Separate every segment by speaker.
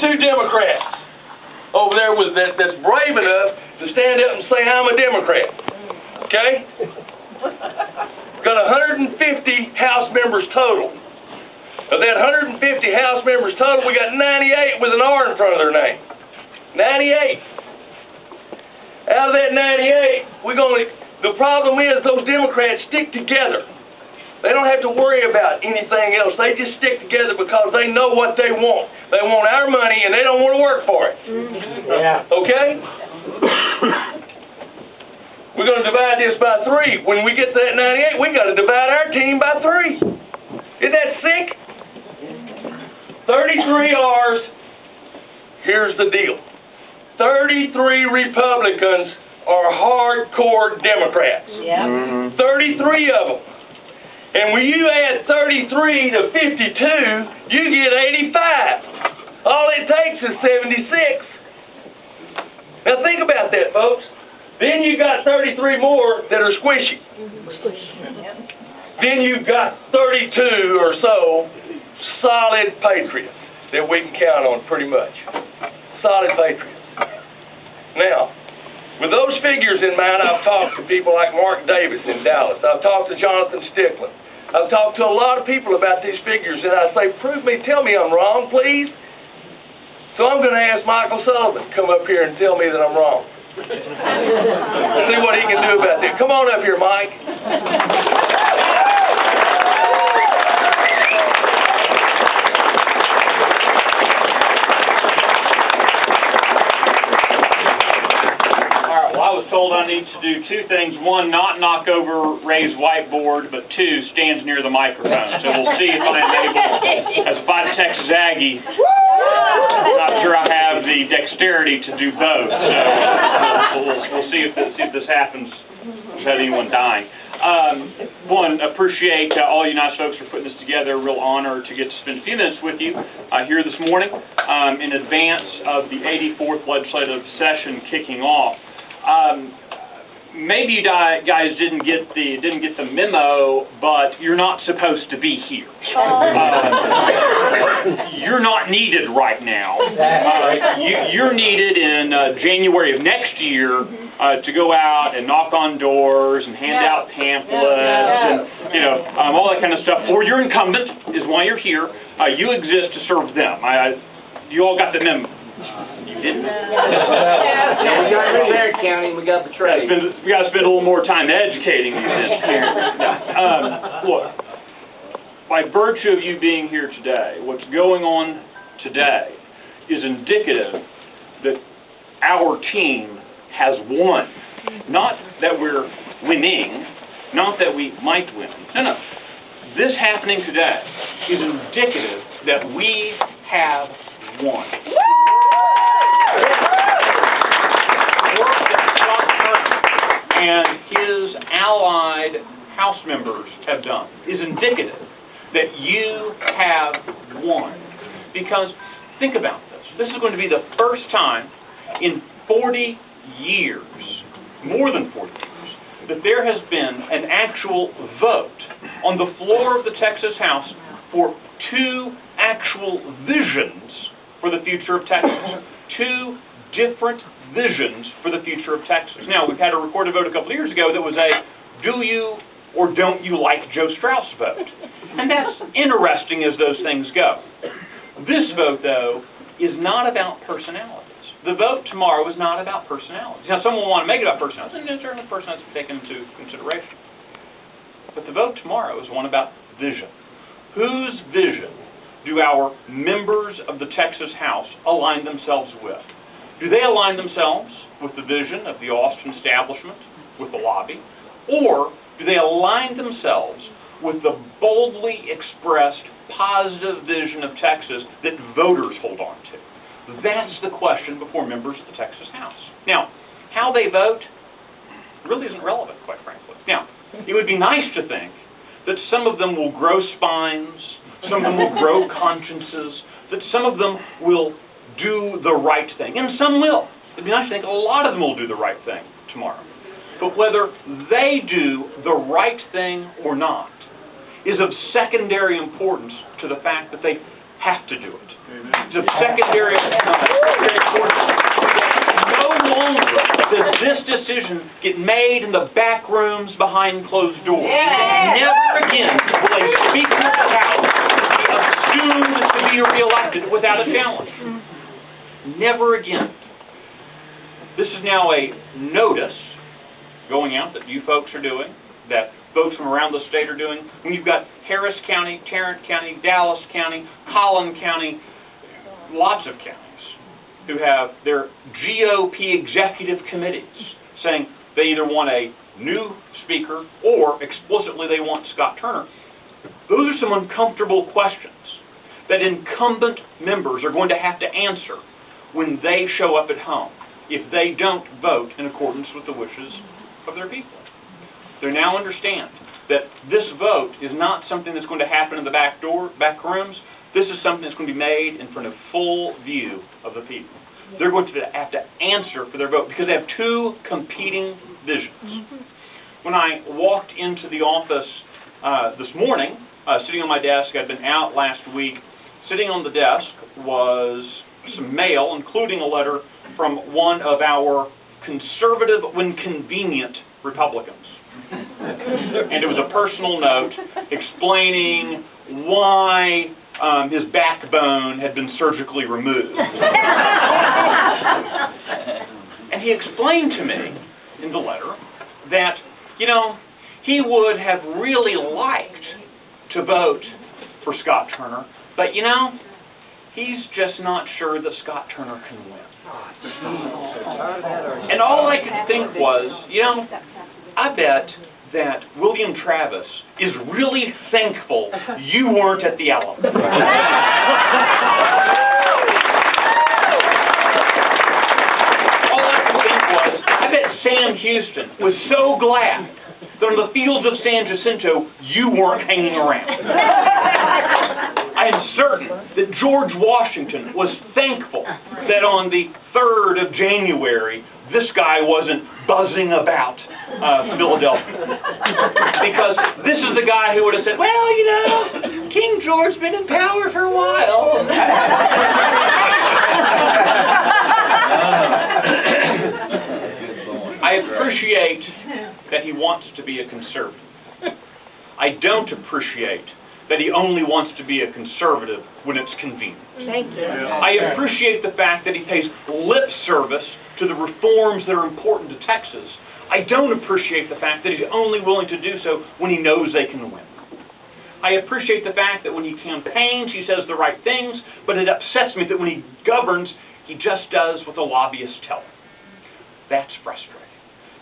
Speaker 1: two Democrats over there that's brave enough to stand up and say, I'm a Democrat. Okay? Got 150 House members total. Of that 150 House members total, we got 98 with an R in front of their name. 98. Out of that 98, the problem is those Democrats stick together. They don't have to worry about anything else. They just stick together because they know what they want. They want our money and they don't want to work for it.
Speaker 2: Yeah.
Speaker 1: Okay? We're going to divide this by 3. When we get to that 98, we got to divide our team by 3. Isn't that sick? 33 R's. Here's the deal. 33 Republicans are hardcore Democrats.
Speaker 3: Yeah.
Speaker 1: 33 of them. And when you add 33 to 52, you get 85. All it takes is 76. Now think about that, folks. Then you got 33 more that are squishy. Then you've got 32 or so solid patriots that we can count on pretty much. Solid patriots. Now, with those figures in mind, I've talked to people like Mark Davis in Dallas. I've talked to Jonathan Stickland. I've talked to a lot of people about these figures, and I say, prove me, tell me I'm wrong, please. So I'm going to ask MQSullivan to come up here and tell me that I'm wrong. See what he can do about that. Come on up here, Mike.
Speaker 4: I was told I need to do 2 things. 1, not knock over Ray's whiteboard, but 2, stand near the microphone. So we'll see if I am able, as a 5 Texas Aggie, I'm not sure I have the dexterity to do both. So we'll see if this happens without anyone dying. 1, appreciate all you nice folks for putting this together. A real honor to get to spend a few minutes with you here this morning in advance of the 84th legislative session kicking off. Maybe you guys didn't get the memo, but you're not supposed to be here. You're not needed right now. You're needed in January of next year to go out and knock on doors and hand out pamphlets and all that kind of stuff. For your incumbent is why you're here. You exist to serve them. You all got the memo. You didn't?
Speaker 2: We got Rivera County, we got the trade.
Speaker 4: We got to spend a little more time educating these parents. Look, by virtue of you being here today, what's going on today is indicative that our team has won. Not that we're winning, not that we might win. No. This happening today is indicative that we have won. And his allied House members have done is indicative that you have won. Because think about this. This is going to be the first time in 40 years, more than 40 years, that there has been an actual vote on the floor of the Texas House for 2 actual visions for the future of Texas. 2 different visions for the future of Texas. Now, we've had a recorded vote a couple of years ago that was a do you or don't you like Joe Strauss vote. And that's interesting as those things go. This vote, though, is not about personalities. The vote tomorrow is not about personalities. Now, some will want to make it about personalities, and certainly personalities are taken into consideration. But the vote tomorrow is one about vision. Whose vision do our members of the Texas House align themselves with? Do they align themselves with the vision of the Austin establishment, with the lobby, or do they align themselves with the boldly expressed positive vision of Texas that voters hold on to? That's the question before members of the Texas House. Now, how they vote really isn't relevant, quite frankly. Now, it would be nice to think that some of them will grow spines, some of them will grow consciences, that some of them will do the right thing, and some will. It'd be nice to think a lot of them will do the right thing tomorrow. But whether they do the right thing or not is of secondary importance to the fact that they have to do it. It's of secondary importance get made in the back rooms behind closed doors. Never again will a Speaker of the House be assumed to be reelected without a challenge. Never again. This is now a notice going out that you folks are doing, that folks from around the state are doing. When you've got Harris County, Tarrant County, Dallas County, Collin County, lots of counties who have their GOP executive committees saying they either want a new speaker or explicitly they want Scott Turner. Those are some uncomfortable questions that incumbent members are going to have to answer when they show up at home if they don't vote in accordance with the wishes of their people. They now understand that this vote is not something that's going to happen in the back rooms. This is something that's going to be made in front of full view of the people. They're going to have to answer for their vote because they have two competing visions. When I walked into the office this morning, sitting on my desk, I'd been out last week, sitting on the desk was some mail, including a letter from one of our conservative, when convenient, Republicans. And it was a personal note explaining why his backbone had been surgically removed. And he explained to me in the letter that, you know, he would have really liked to vote for Scott Turner, but, you know, he's just not sure that Scott Turner can win. And all I could think was, you know, I bet that William Travis is really thankful you weren't at the Alamo. All I could think was, I bet Sam Houston was so glad that on the fields of San Jacinto you weren't hanging around. I am certain that George Washington was thankful that on the 3rd of January this guy wasn't buzzing about Philadelphia. Because this is the guy who would have said, well, you know, King George's been in power for a while. I appreciate that he wants to be a conservative. I don't appreciate that he only wants to be a conservative when it's convenient.
Speaker 3: Thank you.
Speaker 4: I appreciate the fact that he pays lip service to the reforms that are important to Texas. I don't appreciate the fact that he's only willing to do so when he knows they can win. I appreciate the fact that when he campaigns, he says the right things, but it upsets me that when he governs, he just does what the lobbyists tell him. That's frustrating.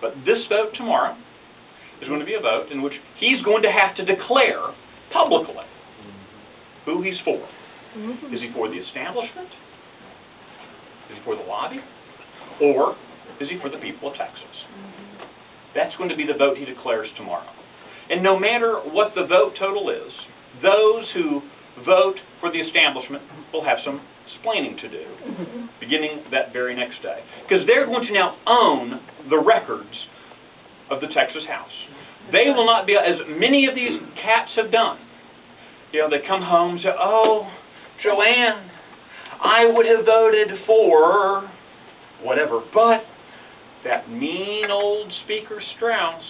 Speaker 4: But this vote tomorrow is going to be a vote in which he's going to have to declare publicly who he's for. Is he for the establishment? Is he for the lobby? Or is he for the people of Texas? That's going to be the vote he declares tomorrow. And no matter what the vote total is, those who vote for the establishment will have some explaining to do, beginning that very next day. Because they're going to now own the records of the Texas House. They will not be, as many of these cats have done, you know, they come home and say, oh, Joanne, I would have voted for whatever, but that mean old Speaker Strauss,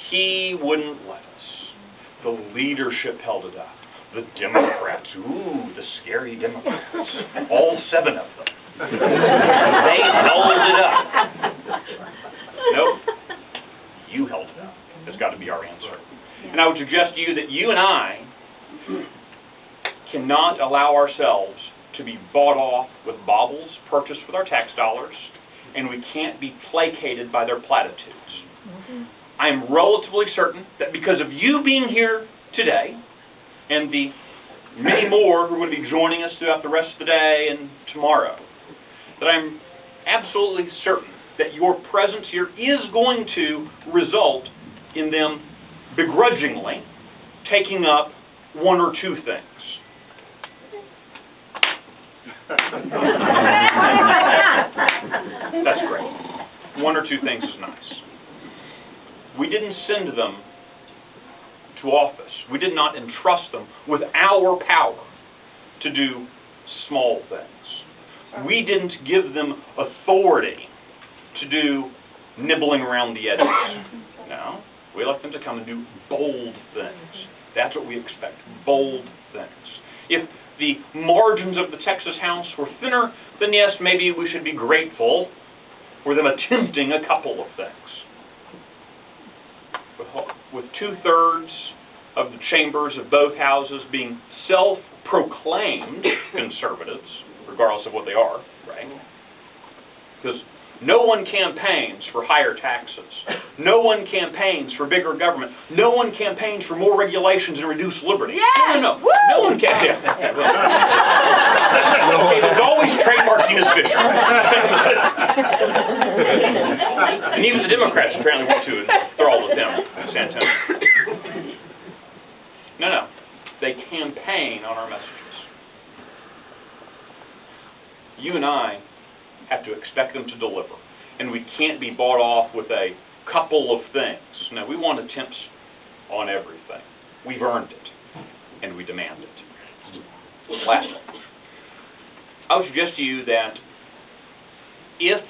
Speaker 4: he wouldn't let us. The leadership held it up. The Democrats, ooh, the scary Democrats, all 7 of them. They held it up. Nope. You held it up. That's got to be our answer. And I would suggest to you that you and I cannot allow ourselves to be bought off with baubles purchased with our tax dollars, and we can't be placated by their platitudes. I am relatively certain that because of you being here today, and the many more who are going to be joining us throughout the rest of the day and tomorrow, that I'm absolutely certain that your presence here is going to result in them begrudgingly taking up 1 or 2 things. That's great. 1 or 2 things is nice. We didn't send them to office. We did not entrust them with our power to do small things. We didn't give them authority to do nibbling around the edges. No, we elect them to come and do bold things. That's what we expect, bold things. If the margins of the Texas House were thinner, then yes, maybe we should be grateful for them attempting a couple of things. With 2/3 of the chambers of both houses being self-proclaimed conservatives, regardless of what they are, right? Because no one campaigns for higher taxes. No one campaigns for bigger government. No one campaigns for more regulations and reduced liberty.
Speaker 3: Yes!
Speaker 4: No. No one campaigns. There's always trademark Enos Fisher. And even the Democrats apparently want to enthrall with them in San Antonio. No. They campaign on our messages. You and I have to expect them to deliver. And we can't be bought off with a couple of things. No, we want attempts on everything. We've earned it, and we demand it. Lastly, I would suggest to you that if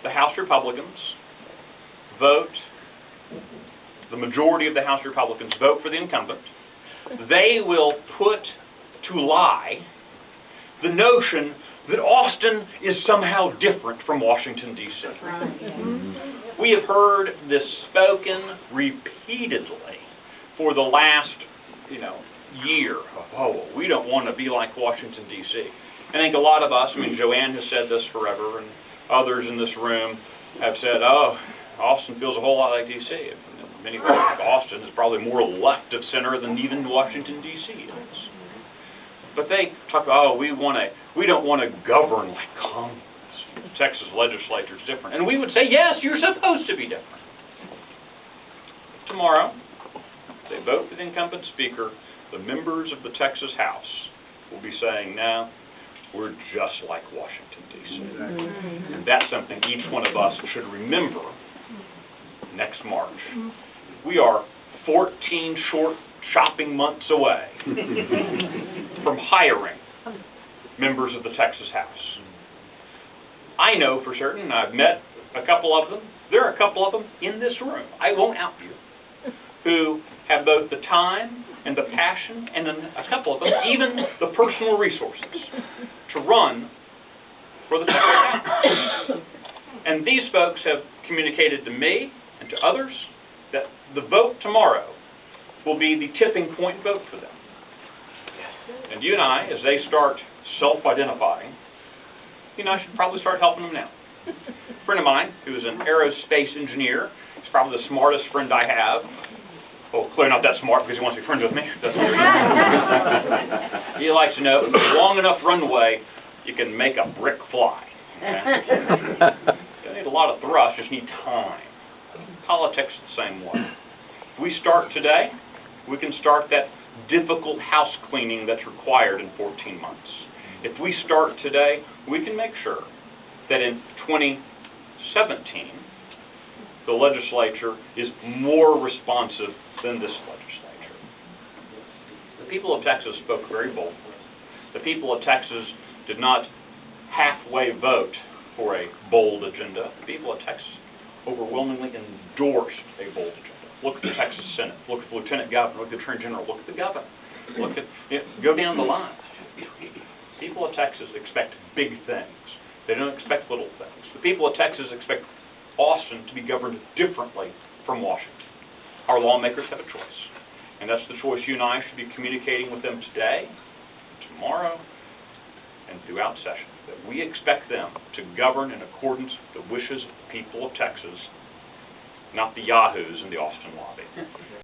Speaker 4: the House Republicans vote, the majority of the House Republicans vote for the incumbent, they will put to lie the notion that Austin is somehow different from Washington, D.C. We have heard this spoken repeatedly for the last, year. Oh, we don't want to be like Washington, D.C. I think a lot of us, Joanne has said this forever, and others in this room have said, oh, Austin feels a whole lot like D.C. Many folks think Austin is probably more left of center than even Washington, D.C. is. But they talk about, we don't want to govern like Congress. The Texas legislature is different. And we would say, yes, you're supposed to be different. Tomorrow, if they vote for the incumbent speaker, the members of the Texas House will be saying, no, we're just like Washington, D.C. And that's something each one of us should remember next March. We are 14 short shopping months away from hiring members of the Texas House. I know for certain, I've met a couple of them, there are a couple of them in this room, I won't out you, who have both the time and the passion, and then a couple of them, even the personal resources, to run for the Texas House. And these folks have communicated to me and to others that the vote tomorrow will be the tipping point vote for them. And you and I, as they start self-identifying, I should probably start helping them now. A friend of mine, who is an aerospace engineer, he's probably the smartest friend I have. Well, clearly not that smart because he wants to be friends with me. That's what he likes to know, long enough runway, you can make a brick fly. Okay? You don't need a lot of thrust, just need time. Politics is the same way. If we start today, we can start that difficult house cleaning that's required in 14 months. If we start today, we can make sure that in 2017, the legislature is more responsive than this legislature. The people of Texas spoke very boldly. The people of Texas did not halfway vote for a bold agenda. The people of Texas overwhelmingly endorsed a bold agenda. Look at the Texas Senate. Look at the Lieutenant Governor. Look at the Attorney General. Look at the Governor. Look at go down the line. People of Texas expect big things. They don't expect little things. The people of Texas expect Austin to be governed differently from Washington. Our lawmakers have a choice, and that's the choice you and I should be communicating with them today, tomorrow, and throughout session. That we expect them to govern in accordance with the wishes of the people of Texas, not the yahoos in the Austin lobby.